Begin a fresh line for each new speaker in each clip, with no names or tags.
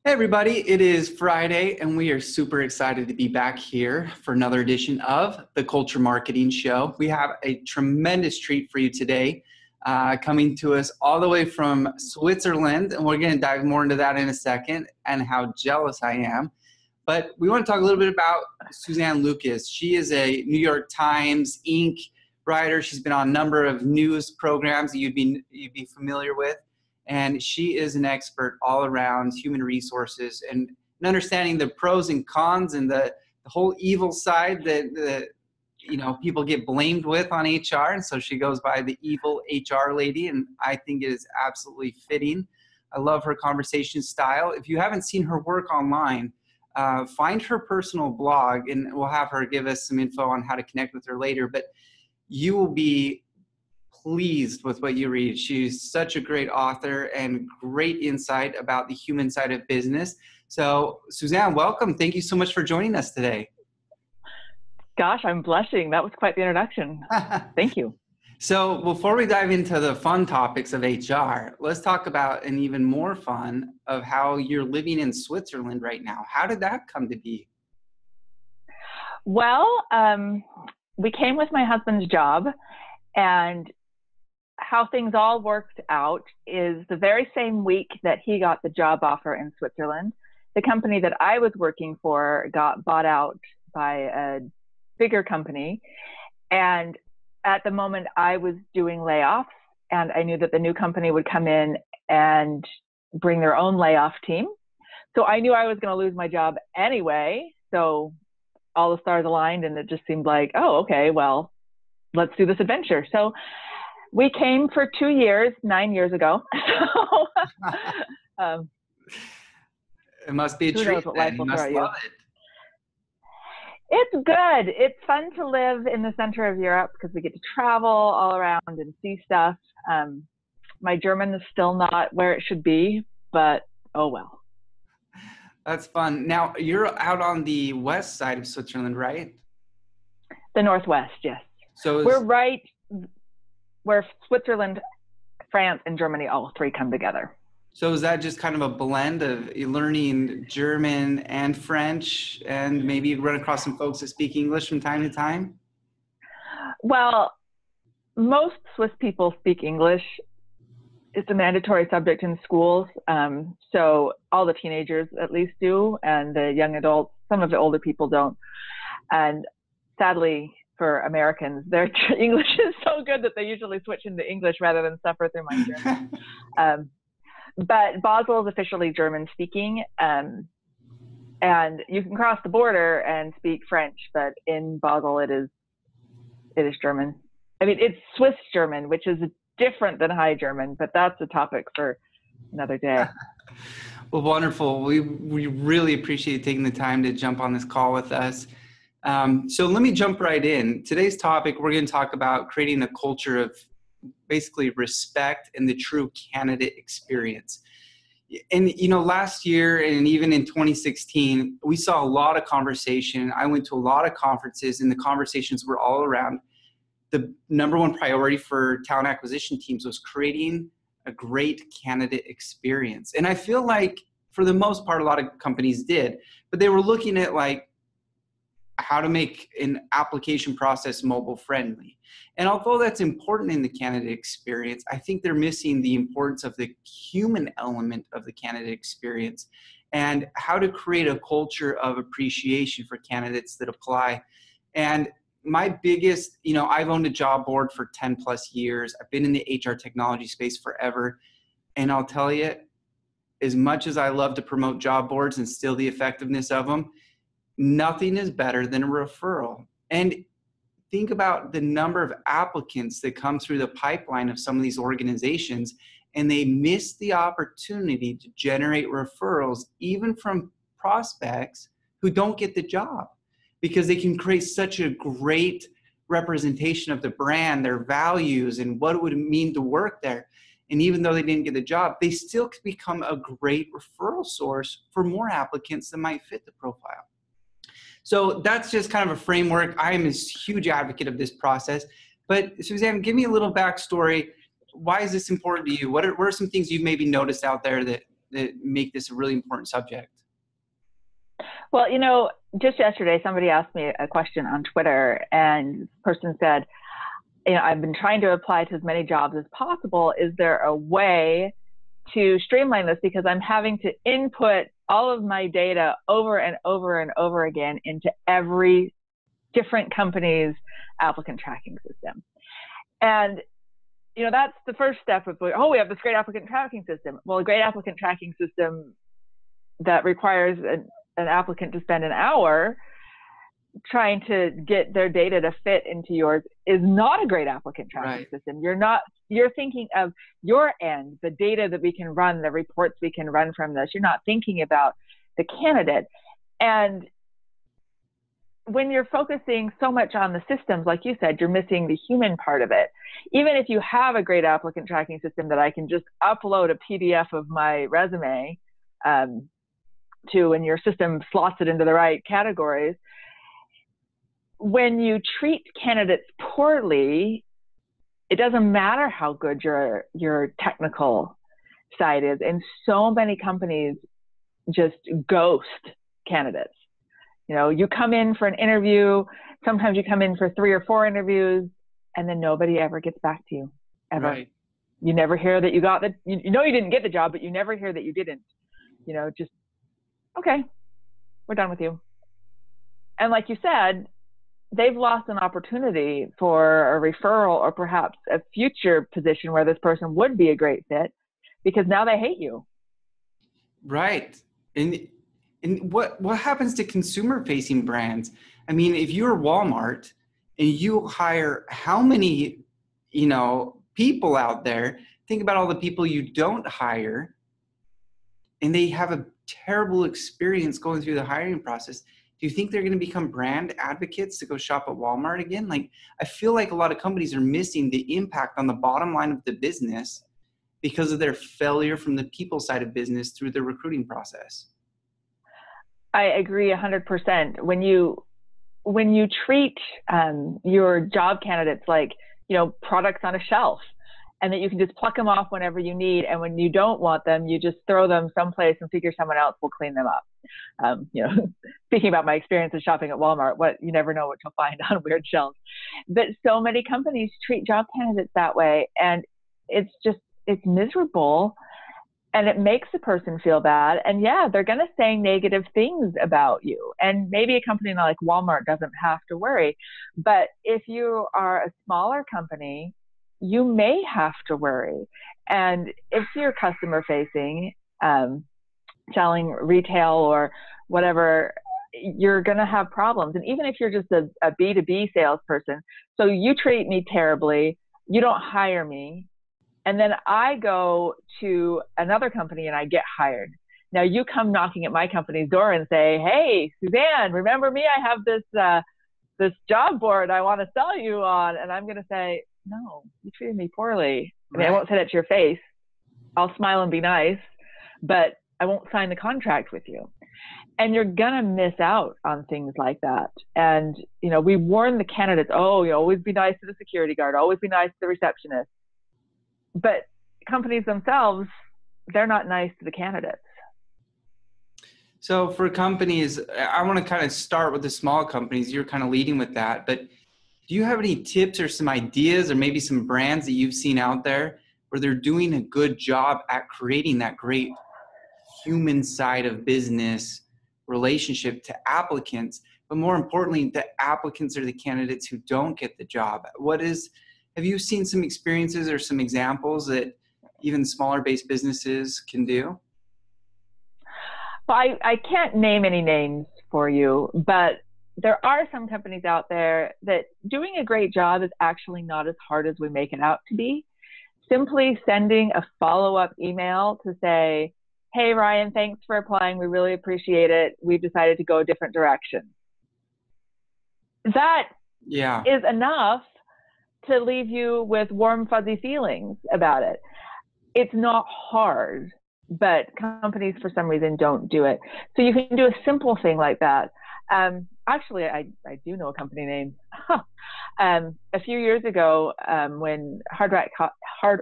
Hey everybody, it is Friday and we are super excited to be back here for another edition of the Culture Marketing Show. We have a tremendous treat for you today, coming to us all the way from Switzerland, and we're going to dive more into that in a second and how jealous I am. But we want to talk a little bit about Suzanne Lucas. She is a New York Times, Inc. writer. She's been on a number of news programs that you'd be familiar with. And she is an expert all around human resources and understanding the pros and cons and the whole evil side that people get blamed with on HR. And so she goes by the evil HR lady, and I think it is absolutely fitting. I love her conversation style. If you haven't seen her work online, find her personal blog, and we'll have her give us some info on how to connect with her later. But you will be pleased with what you read. She's such a great author and great insight about the human side of business. So Suzanne, welcome. Thank you so much for joining us today.
Gosh, I'm blushing. That was quite the introduction. Thank you.
So before we dive into the fun topics of HR, let's talk about an even more fun of how you're living in Switzerland right now. How did that come to be?
Well, we came with my husband's job, and how things all worked out is the very same week that he got the job offer in Switzerland, the company that I was working for got bought out by a bigger company. And at the moment I was doing layoffs, and I knew that the new company would come in and bring their own layoff team. So I knew I was going to lose my job anyway. So all the stars aligned, and it just seemed like, oh, okay, well, let's do this adventure. So we came for 2 years, 9 years ago. So,
it must be a treat. You must love it.
It's good. It's fun to live in the center of Europe because we get to travel all around and see stuff. My German is still not where it should be, but oh well.
That's fun. Now, you're out on the west side of Switzerland, right?
The northwest, yes.
So
we're right where Switzerland, France, and Germany all three come together.
So is that just kind of a blend of learning German and French, and maybe run across some folks that speak English from time to time?
Well, most Swiss people speak English. It's a mandatory subject in schools. So all the teenagers at least do, and the young adults, some of the older people don't. And sadly, for Americans, their English is so good that they usually switch into English rather than suffer through my German. But Basel is officially German speaking, and you can cross the border and speak French, but in Basel it is German. I mean, it's Swiss German, which is different than High German, but that's a topic for another day.
Well, wonderful. We really appreciate you taking the time to jump on this call with us. So let me jump right in. Today's topic, we're going to talk about creating a culture of basically respect and the true candidate experience. And, last year and even in 2016, we saw a lot of conversation. I went to a lot of conferences, and the conversations were all around the number one priority for talent acquisition teams was creating a great candidate experience. And I feel like for the most part, a lot of companies did, but they were looking at like how to make an application process mobile friendly. And although that's important in the candidate experience, I think they're missing the importance of the human element of the candidate experience and how to create a culture of appreciation for candidates that apply. And my biggest, I've owned a job board for 10 plus years. I've been in the HR technology space forever. And I'll tell you, as much as I love to promote job boards and still the effectiveness of them, nothing is better than a referral. And think about the number of applicants that come through the pipeline of some of these organizations, and they miss the opportunity to generate referrals, even from prospects who don't get the job, because they can create such a great representation of the brand, their values, and what it would mean to work there. And even though they didn't get the job, they still could become a great referral source for more applicants that might fit the profile. So that's just kind of a framework. I am a huge advocate of this process. But Suzanne, give me a little backstory. Why is this important to you? What are some things you've maybe noticed out there that that make this a really important subject?
Well, just yesterday, somebody asked me a question on Twitter, and the person said, I've been trying to apply to as many jobs as possible. Is there a way to streamline this? Because I'm having to input all of my data over and over and over again into every different company's applicant tracking system. And, that's the first step of, oh, we have this great applicant tracking system. Well, a great applicant tracking system that requires an applicant to spend an hour trying to get their data to fit into yours is not a great applicant tracking system. You're thinking of your end, the data that we can run, the reports we can run from this. You're not thinking about the candidate. And when you're focusing so much on the systems, like you said, you're missing the human part of it. Even if you have a great applicant tracking system that I can just upload a PDF of my resume to, and your system slots it into the right categories, when you treat candidates poorly, it doesn't matter how good your technical side is. And so many companies just ghost candidates. You come in for an interview, sometimes you come in for 3 or 4 interviews, and then nobody ever gets back to you, ever.
Right.
You never hear that you got you didn't get the job, but you never hear that you didn't. Just, okay, we're done with you. And like you said, they've lost an opportunity for a referral or perhaps a future position where this person would be a great fit, because now they hate you.
Right. And what happens to consumer facing brands? I mean, if you're Walmart and you hire how many, people out there, think about all the people you don't hire, and they have a terrible experience going through the hiring process. Do you think they're going to become brand advocates to go shop at Walmart again? Like, I feel like a lot of companies are missing the impact on the bottom line of the business because of their failure from the people side of business through the recruiting process.
I agree 100%. When you treat your job candidates like, products on a shelf, and that you can just pluck them off whenever you need, and when you don't want them, you just throw them someplace and figure someone else will clean them up. Speaking about my experience of shopping at Walmart, you never know what you'll find on weird shelves. But so many companies treat job candidates that way, and it's miserable. And it makes the person feel bad. And yeah, they're going to say negative things about you. And maybe a company like Walmart doesn't have to worry. But if you are a smaller company, you may have to worry. And if you're customer facing, selling retail or whatever, you're going to have problems. And even if you're just a B2B salesperson, so you treat me terribly, you don't hire me, and then I go to another company and I get hired. Now you come knocking at my company's door and say, "Hey, Suzanne, remember me? I have this job board I want to sell you on." And I'm going to say, "No, you treated me poorly." I mean, I won't say that to your face. I'll smile and be nice, but I won't sign the contract with you. And you're going to miss out on things like that. And, we warn the candidates, always be nice to the security guard, always be nice to the receptionist. But companies themselves, they're not nice to the candidates.
So for companies, I want to kind of start with the small companies. You're kind of leading with that. But do you have any tips or some ideas or maybe some brands that you've seen out there where they're doing a good job at creating that great human side of business relationship to applicants, but more importantly, the applicants are the candidates who don't get the job? Have you seen some experiences or some examples that even smaller based businesses can do?
Well, I can't name any names for you, but there are some companies out there that doing a great job is actually not as hard as we make it out to be. Simply sending a follow-up email to say, "Hey, Ryan, thanks for applying. We really appreciate it. We've decided to go a different direction." That is enough to leave you with warm, fuzzy feelings about it. It's not hard, but companies for some reason don't do it. So you can do a simple thing like that. Actually, I do know a company name. A few years ago, when Hard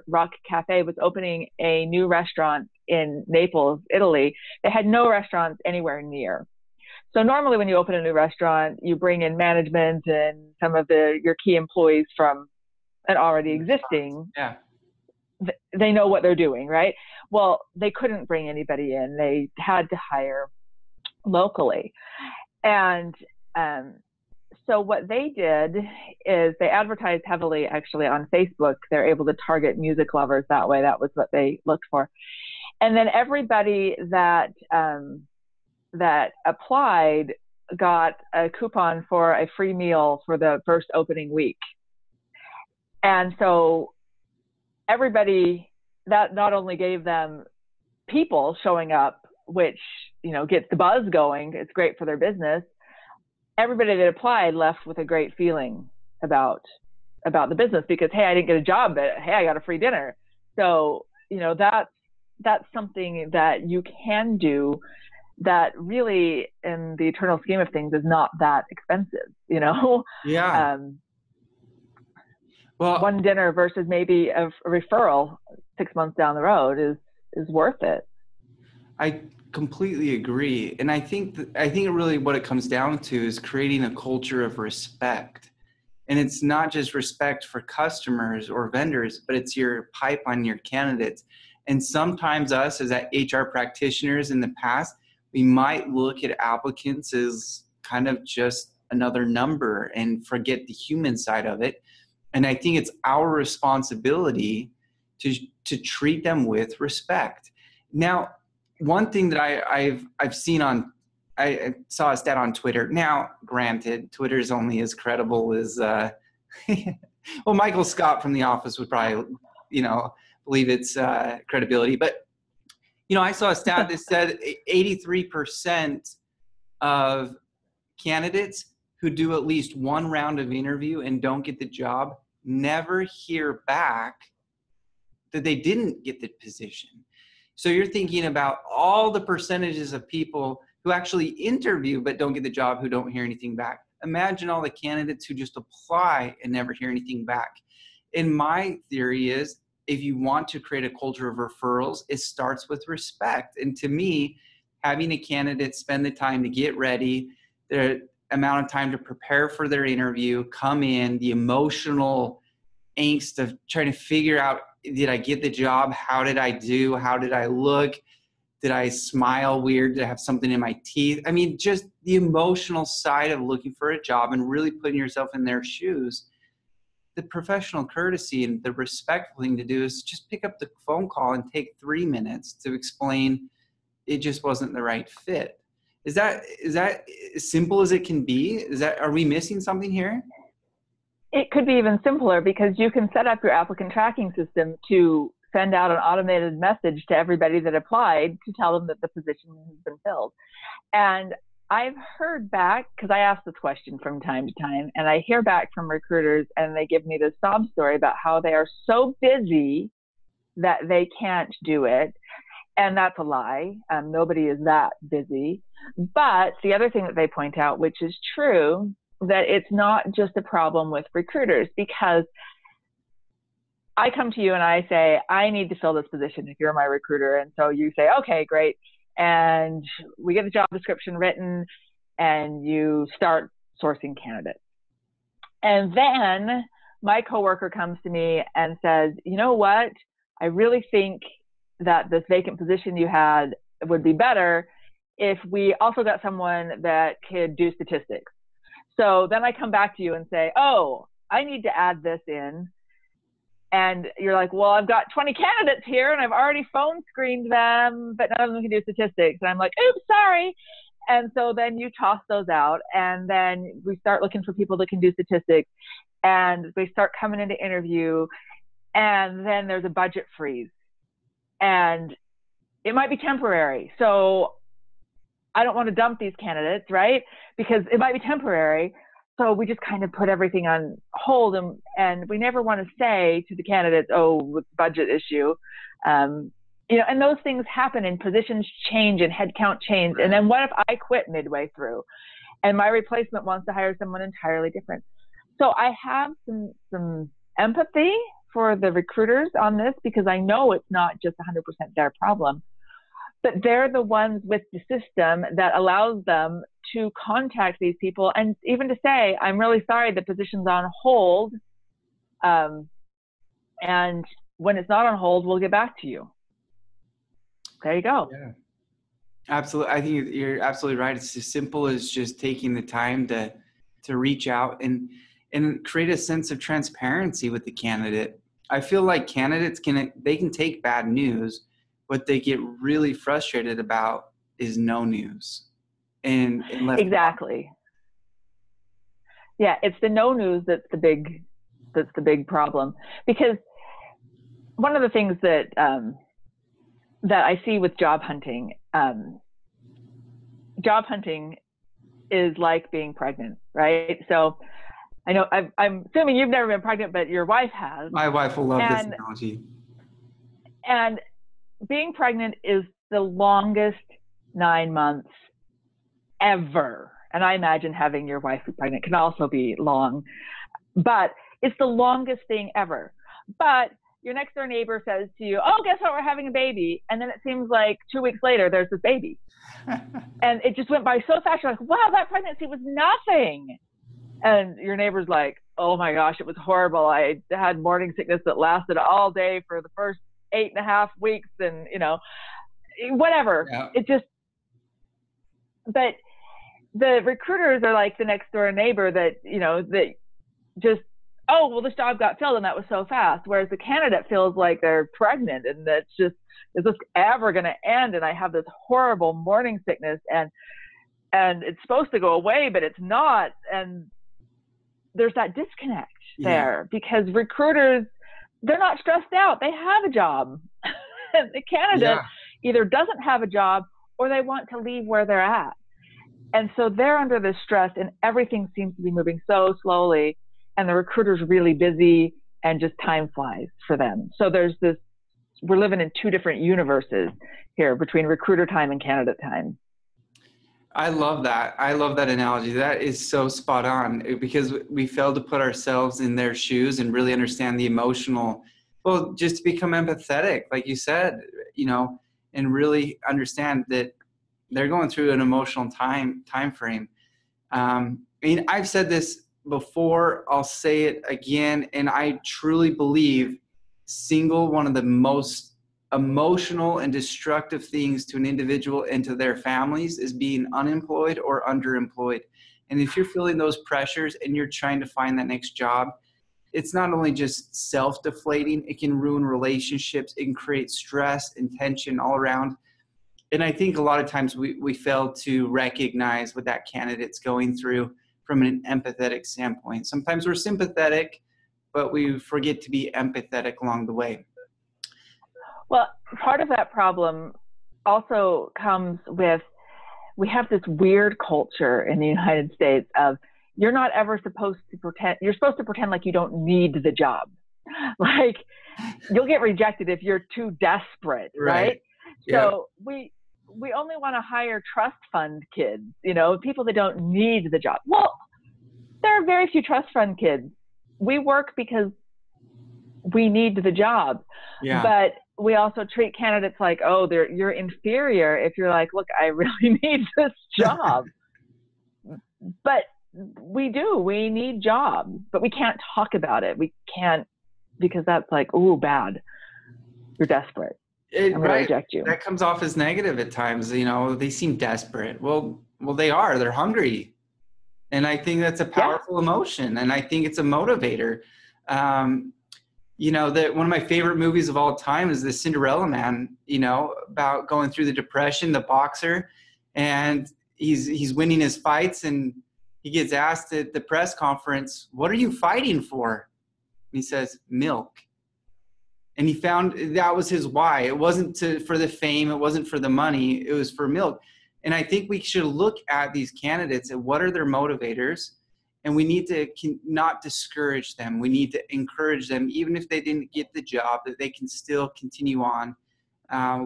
Rock Cafe was opening a new restaurant in Naples, Italy, they had no restaurants anywhere near. So normally when you open a new restaurant, you bring in management and some of your key employees from an already existing.
Yeah.
They know what they're doing, right? Well, they couldn't bring anybody in. They had to hire locally. And so what they did is they advertised heavily actually on Facebook. They're able to target music lovers that way. That was what they looked for. And then everybody that applied got a coupon for a free meal for the first opening week. And so everybody, that not only gave them people showing up, which, gets the buzz going, it's great for their business. Everybody that applied left with a great feeling about the business because, hey, I didn't get a job, but hey, I got a free dinner. So, that's something that you can do that really in the eternal scheme of things is not that expensive,
Yeah. Well,
one dinner versus maybe a referral 6 months down the road is worth it.
I completely agree. And I think really what it comes down to is creating a culture of respect. And it's not just respect for customers or vendors, but it's your pipeline, your candidates. And sometimes us as HR practitioners in the past, we might look at applicants as kind of just another number and forget the human side of it. And I think it's our responsibility to treat them with respect. Now, one thing that I've seen I saw a stat on Twitter. Now, granted, Twitter is only as credible as well, Michael Scott from The Office would probably, believe its credibility. But I saw a stat that said 83% of candidates who do at least one round of interview and don't get the job never hear back that they didn't get the position. So you're thinking about all the percentages of people who actually interview but don't get the job, who don't hear anything back. Imagine all the candidates who just apply and never hear anything back. And my theory is, if you want to create a culture of referrals, it starts with respect. And to me, having a candidate spend the time to get ready, their amount of time to prepare for their interview, come in, the emotional angst of trying to figure out, did I get the job? How did I do? How did I look? Did I smile weird? Did I have something in my teeth? I mean, just the emotional side of looking for a job and really putting yourself in their shoes. The professional courtesy and the respectful thing to do is just pick up the phone call and take 3 minutes to explain it just wasn't the right fit. Is that as simple as it can be? Are we missing something here?
It could be even simpler because you can set up your applicant tracking system to send out an automated message to everybody that applied to tell them that the position has been filled. And I've heard back, because I ask this question from time to time, and I hear back from recruiters and they give me this sob story about how they are so busy that they can't do it. And that's a lie. Nobody is that busy. But the other thing that they point out, which is true, that it's not just a problem with recruiters, because I come to you and I say, I need to fill this position if you're my recruiter. And so you say, okay, great. And we get the job description written and you start sourcing candidates. And then my coworker comes to me and says, you know what? I really think that this vacant position you had would be better if we also got someone that could do statistics. So then I come back to you and say, oh, I need to add this in. And you're like, well, I've got 20 candidates here and I've already phone screened them, but none of them can do statistics. And I'm like, oops, sorry. And so then you toss those out and then we start looking for people that can do statistics and they start coming into interview and then there's a budget freeze and it might be temporary. So I don't want to dump these candidates, right? Because it might be temporary. So we just kind of put everything on hold and we never want to say to the candidates, oh, with budget issue, and those things happen and positions change and headcount change. And then what if I quit midway through and my replacement wants to hire someone entirely different? So I have some empathy for the recruiters on this because I know it's not just 100% their problem. but they're the ones with the system that allows them to contact these people and even to say, I'm really sorry, the position's on hold. And when it's not on hold, we'll get back to you. There you go.
Yeah, absolutely. I think you're absolutely right. It's as simple as just taking the time to reach out and create a sense of transparency with the candidate. I feel like candidates can take bad news. What they get really frustrated about is no news. And left
exactly. Yeah, it's the no news that's the big problem. Because one of the things that that I see with job hunting is like being pregnant, right? So I know I'm assuming you've never been pregnant, but your wife has.
My wife will love this analogy.
And being pregnant is the longest 9 months ever. And I imagine having your wife be pregnant can also be long, but it's the longest thing ever. But your next door neighbor says to you, oh, guess what? We're having a baby. And then it seems like 2 weeks later, there's this baby. And it just went by so fast. You're like, wow, that pregnancy was nothing. And your neighbor's like, oh my gosh, it was horrible. I had morning sickness that lasted all day for the first 8.5 weeks. And, whatever. Yeah. It just, but the recruiters are like the next door neighbor that, that just, oh, well, this job got filled and that was so fast. Whereas the candidate feels like they're pregnant and that's just, is this ever going to end? And I have this horrible morning sickness and it's supposed to go away, but it's not. And there's that disconnect there because recruiters, they're not stressed out. They have a job. And the candidate either doesn't have a job or they want to leave where they're at. And so they're under this stress and everything seems to be moving so slowly and the recruiter's really busy and just time flies for them. So there's this, we're living in two different universes here between recruiter time and candidate time.
I love that. I love that analogy. That is so spot on because we fail to put ourselves in their shoes and really understand the emotional, well, just to become empathetic, like you said, and really understand that they're going through an emotional time frame. I've said this before, I'll say it again, and I truly believe one of the most emotional and destructive things to an individual and to their families is being unemployed or underemployed. And if you're feeling those pressures and you're trying to find that next job, it's not only just self-deflating, it can ruin relationships, it can create stress and tension all around. And I think a lot of times we fail to recognize what that candidate's going through from an empathetic standpoint. Sometimes we're sympathetic, but we forget to be empathetic along the way.
Well, part of that problem also comes with, we have this weird culture in the United States of you're not ever supposed to pretend, you're supposed to pretend like you don't need the job. Like you'll get rejected if you're too desperate, right? So we only want to hire trust fund kids, people that don't need the job. Well, there are very few trust fund kids. We work because we need the job. Yeah. But we also treat candidates like, oh, you're inferior if you're like, look, I really need this job. But we need jobs, but we can't talk about it. We can't, because that's like, oh, bad. You're desperate. I'm going to reject you.
That comes off as negative at times. They seem desperate. Well, they are. They're hungry. And I think that's a powerful emotion. And I think it's a motivator. That one of my favorite movies of all time is The Cinderella Man, about going through the depression, the boxer, and he's winning his fights and he gets asked at the press conference, what are you fighting for? And he says, milk. And he found that was his why. It wasn't for the fame. It wasn't for the money. It was for milk. And I think we should look at these candidates and what are their motivators. And we need to not discourage them. We need to encourage them, even if they didn't get the job, that they can still continue on.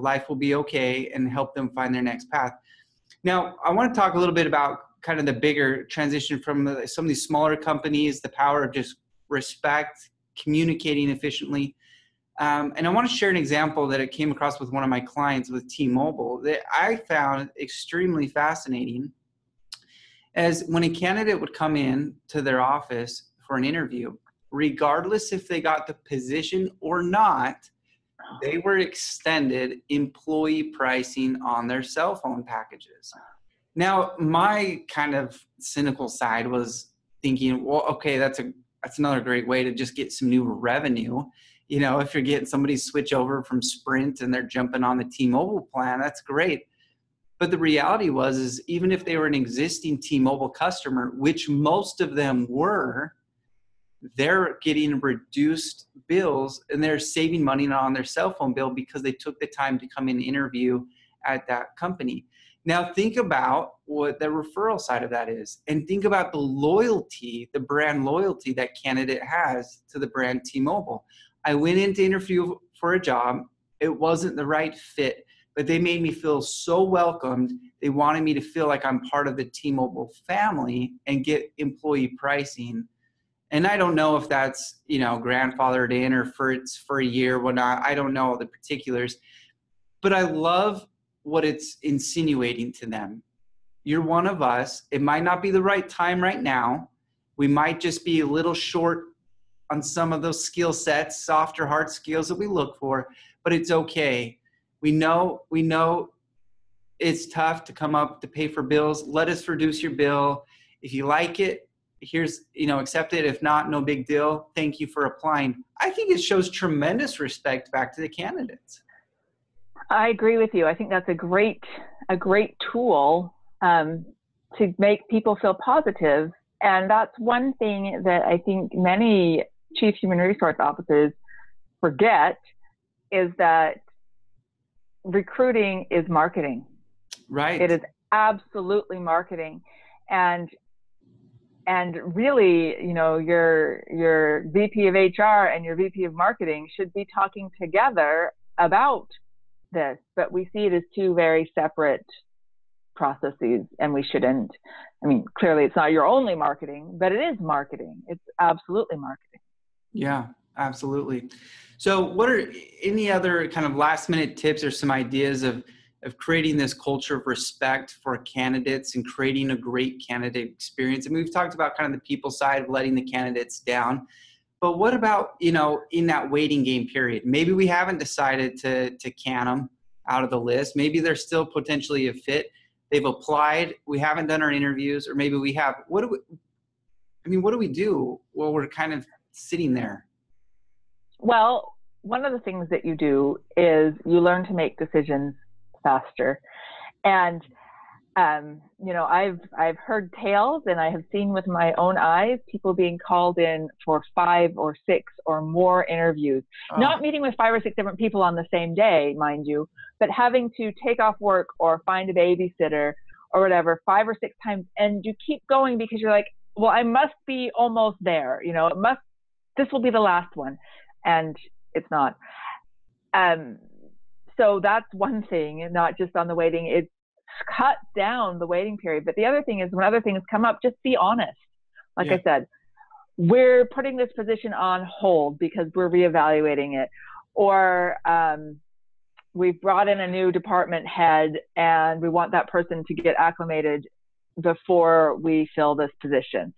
Life will be okay, and help them find their next path. Now, I want to talk a little bit about kind of the bigger transition from some of these smaller companies, the power of just respect, communicating efficiently. And I want to share an example that I came across with one of my clients with T-Mobile that I found extremely fascinating. As when a candidate would come in to their office for an interview, regardless if they got the position or not, they were extended employee pricing on their cell phone packages. Now, my kind of cynical side was thinking, well, okay, that's another great way to just get some new revenue. You know, if you're getting somebody switch over from Sprint and they're jumping on the T-Mobile plan, that's great. But the reality is even if they were an existing T-Mobile customer, which most of them were, they're getting reduced bills and they're saving money on their cell phone bill because they took the time to come and interview at that company. Now think about what the referral side of that is, and think about the loyalty, the brand loyalty that candidate has to the brand T-Mobile. I went in to interview for a job. It wasn't the right fit, but they made me feel so welcomed. They wanted me to feel like I'm part of the T-Mobile family and get employee pricing. And I don't know if that's, you know, grandfathered in or it's for a year, whatnot. I don't know the particulars, but I love what it's insinuating to them. You're one of us. It might not be the right time right now. We might just be a little short on some of those skill sets, softer hard skills that we look for, but it's okay. We know it's tough to come up to pay for bills. Let us reduce your bill. If you like it, here's, you know, accept it. If not, no big deal. Thank you for applying. I think it shows tremendous respect back to the candidates.
I agree with you. I think that's a great tool to make people feel positive. And that's one thing that I think many chief human resource officers forget, is that recruiting is marketing.
Right.
It is absolutely marketing. And really, you know, your VP of HR and your VP of marketing should be talking together about this, but we see it as two very separate processes, and we shouldn't. I mean, clearly it's not your only marketing, but it is marketing. It's absolutely marketing.
Yeah, absolutely. So what are any other kind of last minute tips or some ideas of creating this culture of respect for candidates and creating a great candidate experience? And we've talked about kind of the people side of letting the candidates down, but what about, you know, in that waiting game period? Maybe we haven't decided to can them out of the list. Maybe they're still potentially a fit. They've applied. We haven't done our interviews, or maybe we have. What do we do while we're kind of sitting there?
Well, one of the things that you do is you learn to make decisions faster. And, you know, I've heard tales, and I have seen with my own eyes people being called in for 5 or 6 or more interviews, not meeting with 5 or 6 different people on the same day, mind you, but having to take off work or find a babysitter or whatever 5 or 6 times. And you keep going because you're like, well, I must be almost there. You know, this will be the last one. And it's not. So that's one thing, and not just on the waiting. It's cut down the waiting period. But the other thing is, when other things come up, just be honest. Like I said, we're putting this position on hold because we're reevaluating it. Or we've brought in a new department head and we want that person to get acclimated before we fill this position.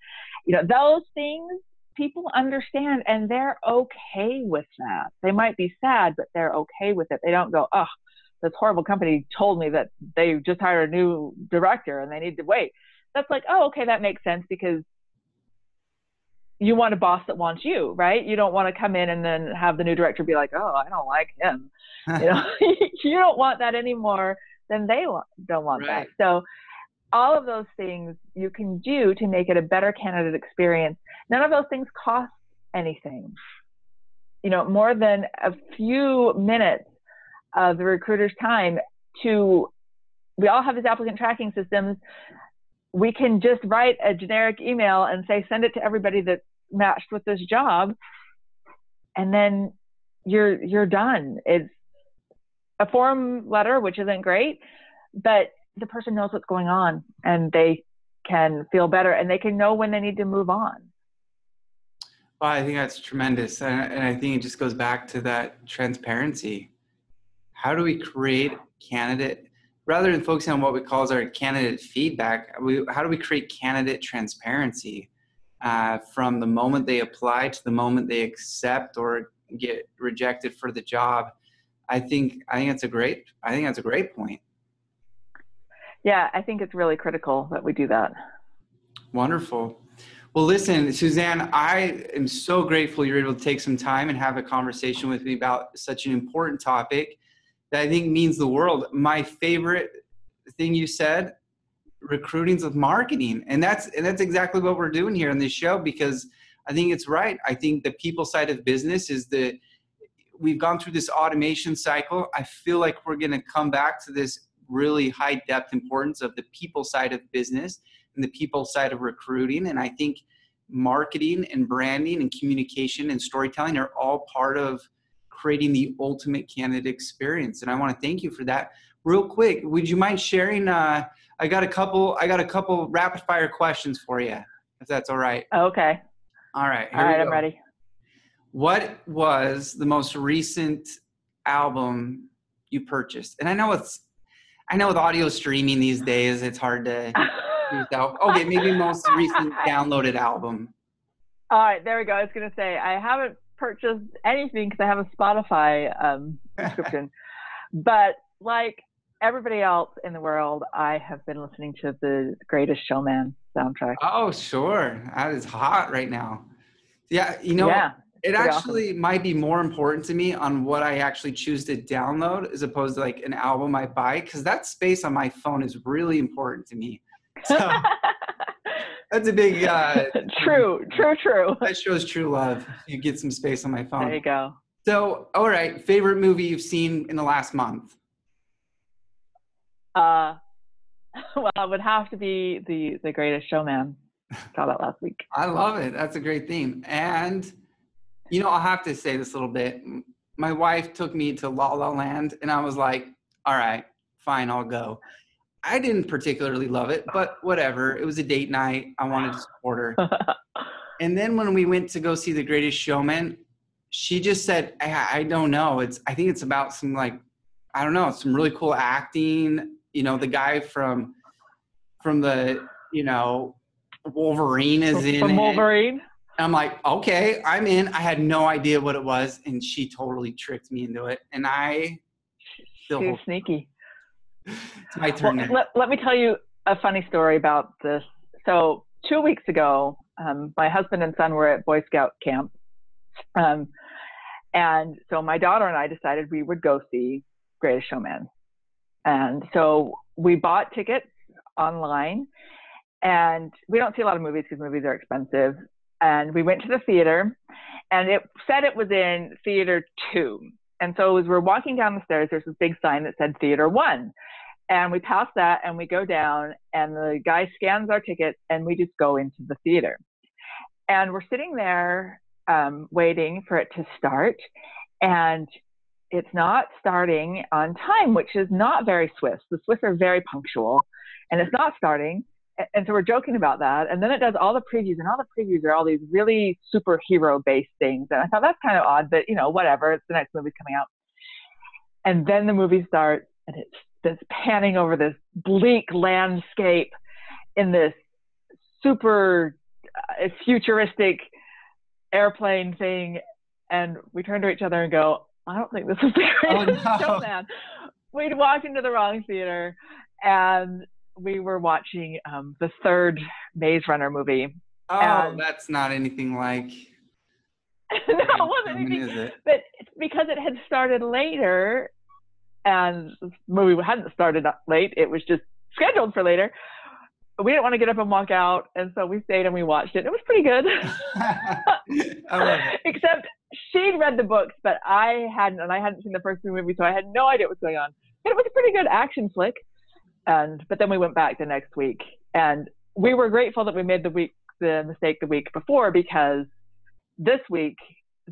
You know, those things people understand, and they're okay with that. They might be sad, but they're okay with it. They don't go, oh, this horrible company told me that they just hired a new director and they need to wait. That's like, oh, okay, that makes sense, because you want a boss that wants you, right? You don't want to come in and then have the new director be like, oh, I don't like him. You know, you don't want that any more than they don't want that. So all of those things you can do to make it a better candidate experience. None of those things cost anything. You know, more than a few minutes of the recruiter's time we all have these applicant tracking systems. We can just write a generic email and say, send it to everybody that's matched with this job. And then you're done. It's a form letter, which isn't great, but the person knows what's going on and they can feel better and they can know when they need to move on.
Well, I think that's tremendous. And I think it just goes back to that transparency. How do we create candidate, rather than focusing on what we call as our candidate feedback, how do we create candidate transparency from the moment they apply to the moment they accept or get rejected for the job? I think that's a great point.
Yeah, I think it's really critical that we do that.
Wonderful. Well, listen, Suzanne, I am so grateful you're able to take some time and have a conversation with me about such an important topic that I think means the world. My favorite thing you said, recruiting's with marketing. And that's exactly what we're doing here on this show, because I think it's right. I think the people side of business is we've gone through this automation cycle. I feel like we're going to come back to this really high depth importance of the people side of business and the people side of recruiting. And I think marketing and branding and communication and storytelling are all part of creating the ultimate candidate experience. And I want to thank you for that. Real quick, would you mind sharing? I got a couple rapid fire questions for you, if that's all right.
Okay.
All right.
All right, I'm ready.
What was the most recent album you purchased? And I know with audio streaming these days, it's hard to okay, maybe most recent downloaded album.
All right, there we go. I was going to say, I haven't purchased anything because I have a Spotify subscription. But like everybody else in the world, I have been listening to the Greatest Showman soundtrack.
Oh, sure. That is hot right now. Yeah,
Yeah,
it actually might be more important to me on what I actually choose to download as opposed to like an album I buy, because that space on my phone is really important to me. So that's a big
true.
That shows true love. You get some space on my phone.
There you go.
So, all right, favorite movie you've seen in the last month?
Well, it would have to be the Greatest Showman. Saw that last week.
I love it. That's a great theme. And I'll have to say this a little bit. My wife took me to La La Land, and I was like, all right, fine, I'll go. I didn't particularly love it, but whatever. It was a date night. I wanted to support her. And then when we went to go see The Greatest Showman, she just said, I don't know. I think it's about some some really cool acting. The guy from the, Wolverine is in
From Wolverine?
it. I'm like, okay, I'm in. I had no idea what it was, and she totally tricked me into it. And
She's sneaky.
It's my turn.
Well, let me tell you a funny story about this. So 2 weeks ago, my husband and son were at Boy Scout camp. And so my daughter and I decided we would go see Greatest Showman. And so we bought tickets online, and we don't see a lot of movies because movies are expensive. And we went to the theater, and it said it was in Theater 2. And so as we're walking down the stairs, there's this big sign that said Theater 1. And we pass that, and we go down, and the guy scans our tickets, and we just go into the theater. And we're sitting there waiting for it to start, and it's not starting on time, which is not very Swiss. The Swiss are very punctual, and it's not starting. And so we're joking about that. And then it does all the previews, and all the previews are all these really superhero-based things. And I thought, that's kind of odd, but whatever. It's the next movie's coming out. And then the movie starts, and it's panning over this bleak landscape in this super futuristic airplane thing. And we turn to each other and go, I don't think this is the Greatest Showman. We'd walked into the wrong theater, and we were watching the third Maze Runner movie.
Oh, and that's not anything like.
No, it wasn't anything. Is it? But it's because it had started later, and the movie hadn't started late. It was just scheduled for later. We didn't want to get up and walk out, and so we stayed and we watched it. It was pretty good.
I love it.
Except she'd read the books, but I hadn't, and I hadn't seen the first movie, so I had no idea what was going on. But it was a pretty good action flick. But then we went back the next week, and we were grateful that we made the mistake the week before, because this week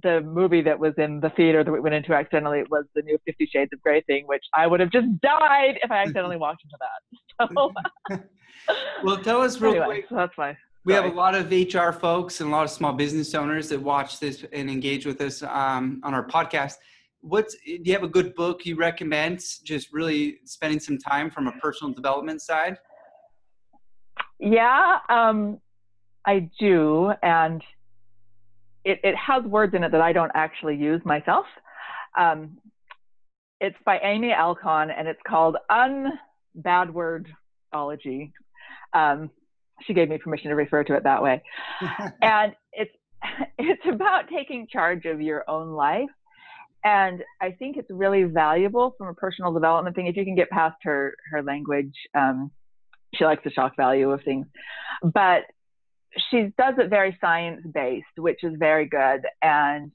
the movie that was in the theater that we went into accidentally was the new 50 Shades of Grey thing, which I would have just died if I accidentally walked into that. So,
well, tell us real quick.
So that's fine.
We have a lot of HR folks and a lot of small business owners that watch this and engage with us on our podcast. Do you have a good book you recommend, just really spending some time from a personal development side?
Yeah, I do. And it has words in it that I don't actually use myself. It's by Amy Alcon, and it's called Unbadwordology. She gave me permission to refer to it that way. And it's about taking charge of your own life. And I think it's really valuable from a personal development thing. If you can get past her language, she likes the shock value of things. But she does it very science-based, which is very good. And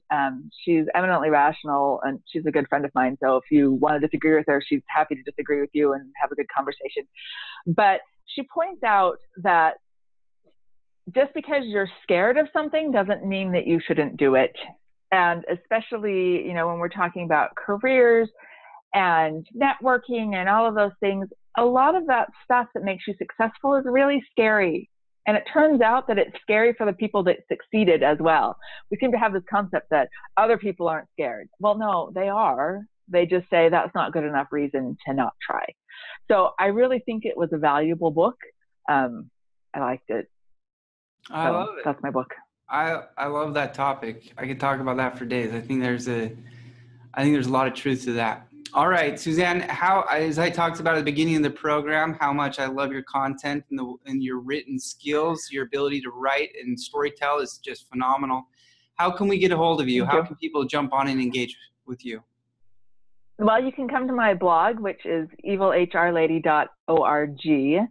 she's eminently rational, and she's a good friend of mine. So if you want to disagree with her, she's happy to disagree with you and have a good conversation. But she points out that just because you're scared of something doesn't mean that you shouldn't do it. And especially, when we're talking about careers and networking and all of those things, a lot of that stuff that makes you successful is really scary. And it turns out that it's scary for the people that succeeded as well. We seem to have this concept that other people aren't scared. Well, no, they are. They just say that's not good enough reason to not try. So I really think it was a valuable book. I liked it.
I love it.
That's my book.
I love that topic. I could talk about that for days. I think there's a lot of truth to that. All right, Suzanne, as I talked about at the beginning of the program, how much I love your content and your written skills, your ability to write and storytell is just phenomenal. How can we get a hold of you? How can people jump on and engage with you?
Well, you can come to my blog, which is evilhrlady.org,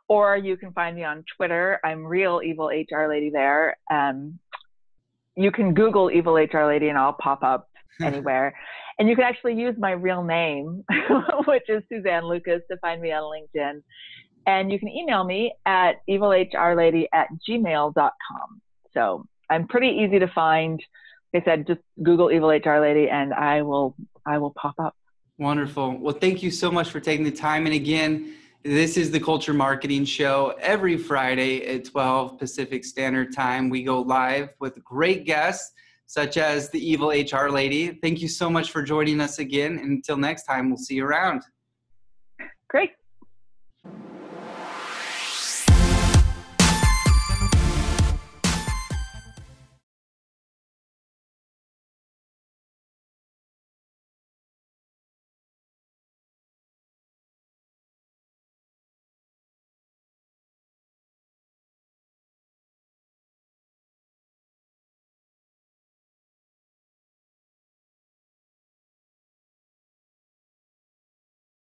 or you can find me on Twitter. I'm Real Evil HR Lady there. You can Google Evil HR Lady and I'll pop up anywhere. And you can actually use my real name, which is Suzanne Lucas, to find me on LinkedIn. And you can email me at evilhrlady@gmail.com. So I'm pretty easy to find. Like I said, just Google Evil HR Lady and I will pop up.
Wonderful. Well, thank you so much for taking the time. And again, this is the Culture Marketing Show. Every Friday at 12 Pacific Standard Time, we go live with great guests, such as the Evil HR Lady. Thank you so much for joining us again. And until next time, we'll see you around.
Great.